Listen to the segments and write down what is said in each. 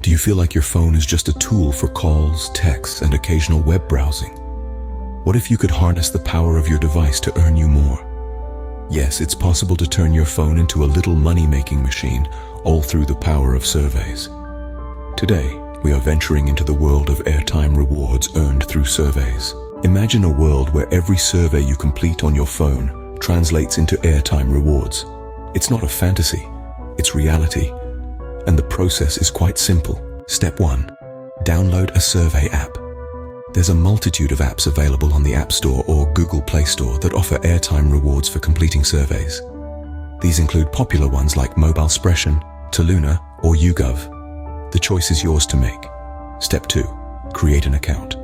Do you feel like your phone is just a tool for calls, texts, and occasional web browsing? What if you could harness the power of your device to earn you more? Yes, it's possible to turn your phone into a little money-making machine, all through the power of surveys. Today, we are venturing into the world of airtime rewards earned through surveys. Imagine a world where every survey you complete on your phone translates into airtime rewards. It's not a fantasy, it's reality. And the process is quite simple. Step 1. Download a survey app. There's a multitude of apps available on the App Store or Google Play Store that offer airtime rewards for completing surveys. These include popular ones like Mobilespression, Toluna, or YouGov. The choice is yours to make. Step 2. Create an account.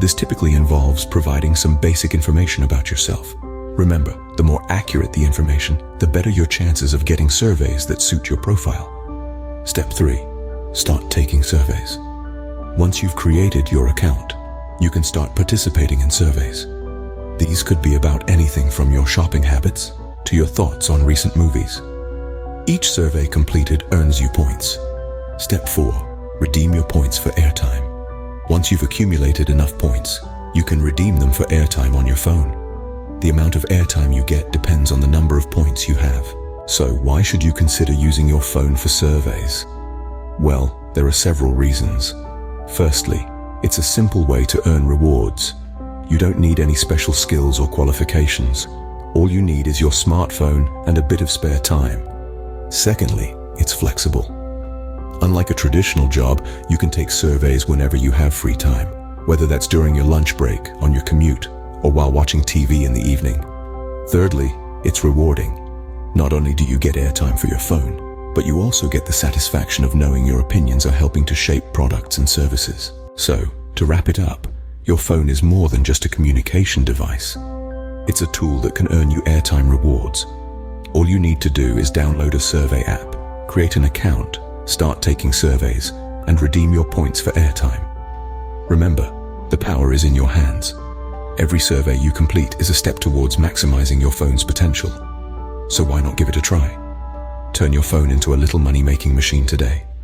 This typically involves providing some basic information about yourself. Remember, the more accurate the information, the better your chances of getting surveys that suit your profile. Step 3. Start taking surveys. Once you've created your account, you can start participating in surveys. These could be about anything from your shopping habits to your thoughts on recent movies. Each survey completed earns you points. Step 4. Redeem your points for airtime. Once you've accumulated enough points, you can redeem them for airtime on your phone. The amount of airtime you get depends on the number of points you have. So why should you consider using your phone for surveys? Well, there are several reasons. Firstly, it's a simple way to earn rewards. You don't need any special skills or qualifications. All you need is your smartphone and a bit of spare time. Secondly, it's flexible. Unlike a traditional job, you can take surveys whenever you have free time, whether that's during your lunch break, on your commute, or while watching TV in the evening. Thirdly, it's rewarding. Not only do you get airtime for your phone, but you also get the satisfaction of knowing your opinions are helping to shape products and services. So, to wrap it up, your phone is more than just a communication device. It's a tool that can earn you airtime rewards. All you need to do is download a survey app, create an account, start taking surveys, and redeem your points for airtime. Remember, the power is in your hands. Every survey you complete is a step towards maximizing your phone's potential. So why not give it a try? Turn your phone into a little money-making machine today.